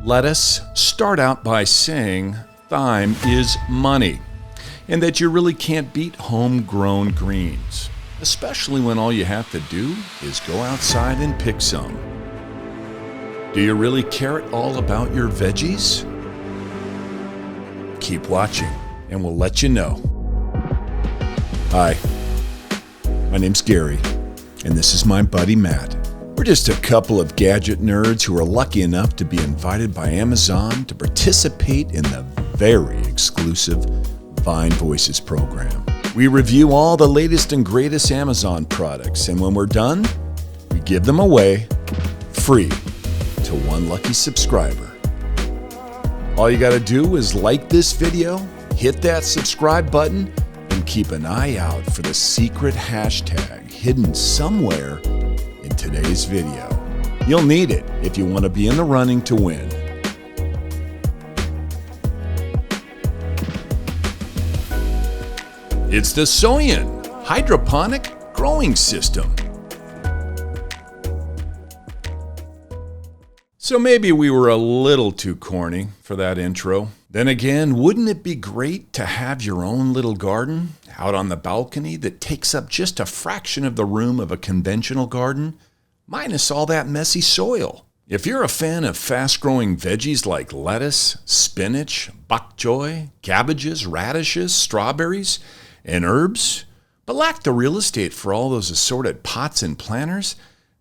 Let us start out by saying thyme is money, and that you really can't beat homegrown greens, especially when all you have to do is go outside and pick some. Do you really care at all about your veggies? Keep watching, and we'll let you know. Hi, my name's Gary, and this is my buddy Matt. We're just a couple of gadget nerds who are lucky enough to be invited by Amazon to participate in the very exclusive Vine Voices program. We review all the latest and greatest Amazon products, and when we're done, we give them away free to one lucky subscriber. All you gotta do is like this video, hit that subscribe button, and keep an eye out for the secret hashtag hidden somewhere in today's video. You'll need it if you want to be in the running to win. It's the Soyan Hydroponic Growing System. So maybe we were a little too corny for that intro. Then again, wouldn't it be great to have your own little garden out on the balcony that takes up just a fraction of the room of a conventional garden, minus all that messy soil? If you're a fan of fast-growing veggies like lettuce, spinach, bok choy, cabbages, radishes, strawberries, and herbs, but lack the real estate for all those assorted pots and planters,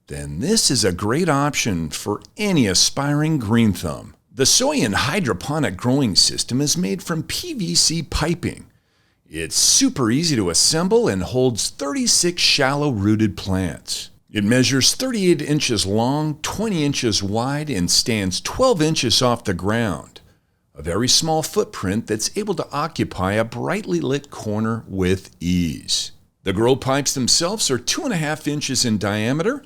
then this is a great option for any aspiring green thumb. The Soyan Hydroponic Growing System is made from PVC piping. It's super easy to assemble and holds 36 shallow-rooted plants. It measures 38 inches long, 20 inches wide, and stands 12 inches off the ground. A very small footprint that's able to occupy a brightly lit corner with ease. The grow pipes themselves are 2.5 inches in diameter,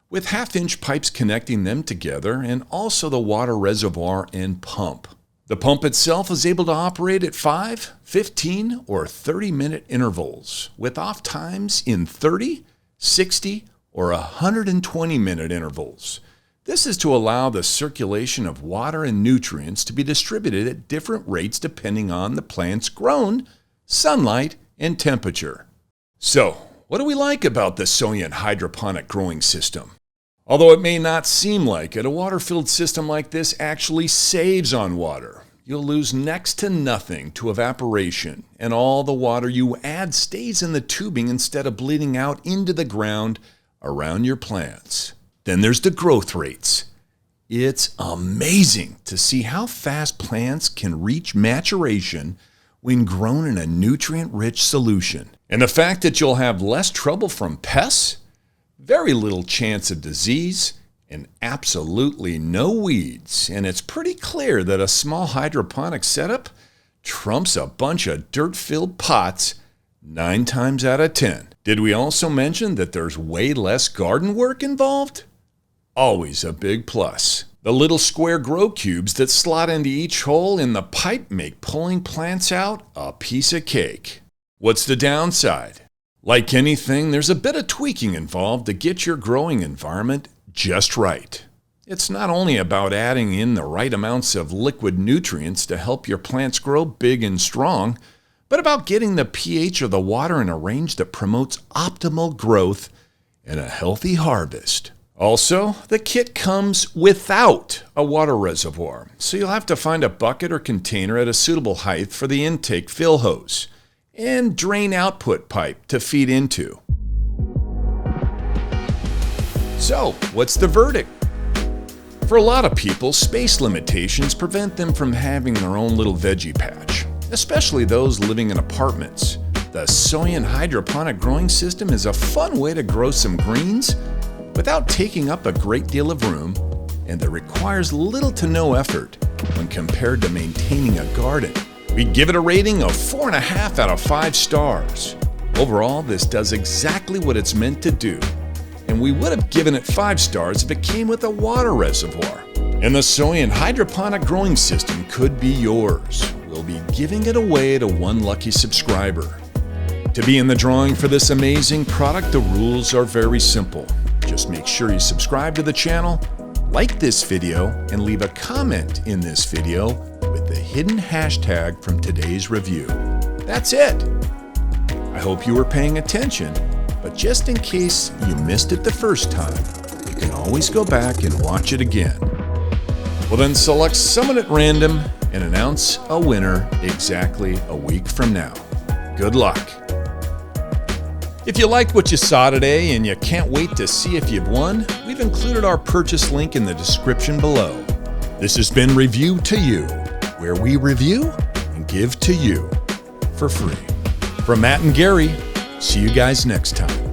with half-inch pipes connecting them together, and also the water reservoir and pump. The pump itself is able to operate at 5, 15, or 30-minute intervals, with off times in 30, 60, or 120-minute intervals. This is to allow the circulation of water and nutrients to be distributed at different rates depending on the plant's grown, sunlight, and temperature. So, what do we like about the Soyan Hydroponic Growing System? Although it may not seem like it, a water-filled system like this actually saves on water. You'll lose next to nothing to evaporation, and all the water you add stays in the tubing instead of bleeding out into the ground around your plants. Then there's the growth rates. It's amazing to see how fast plants can reach maturation when grown in a nutrient-rich solution. And the fact that you'll have less trouble from pests, very little chance of disease, and absolutely no weeds. And it's pretty clear that a small hydroponic setup trumps a bunch of dirt-filled pots 9 times out of 10. Did we also mention that there's way less garden work involved? Always a big plus. The little square grow cubes that slot into each hole in the pipe make pulling plants out a piece of cake. What's the downside? Like anything, there's a bit of tweaking involved to get your growing environment just right. It's not only about adding in the right amounts of liquid nutrients to help your plants grow big and strong, but about getting the pH of the water in a range that promotes optimal growth and a healthy harvest. Also, the kit comes without a water reservoir, so you'll have to find a bucket or container at a suitable height for the intake fill hose and drain output pipe to feed into. So, what's the verdict? For a lot of people, space limitations prevent them from having their own little veggie patch, especially those living in apartments. The Soyan Hydroponic Growing System is a fun way to grow some greens without taking up a great deal of room, and that requires little to no effort when compared to maintaining a garden. We give it a rating of 4.5 out of 5 stars. Overall, this does exactly what it's meant to do, and we would have given it 5 stars if it came with a water reservoir. And the Soyan Hydroponic Growing System could be yours. We'll be giving it away to one lucky subscriber. To be in the drawing for this amazing product, the rules are very simple. Just make sure you subscribe to the channel, like this video, and leave a comment in this video with the hidden hashtag from today's review. That's it. I hope you were paying attention, but just in case you missed it the first time, you can always go back and watch it again. Well, then select someone at random and announce a winner exactly a week from now. Good luck. If you liked what you saw today and you can't wait to see if you've won, we've included our purchase link in the description below. This has been Review to You, where we review and give to you for free. From Matt and Gary, see you guys next time.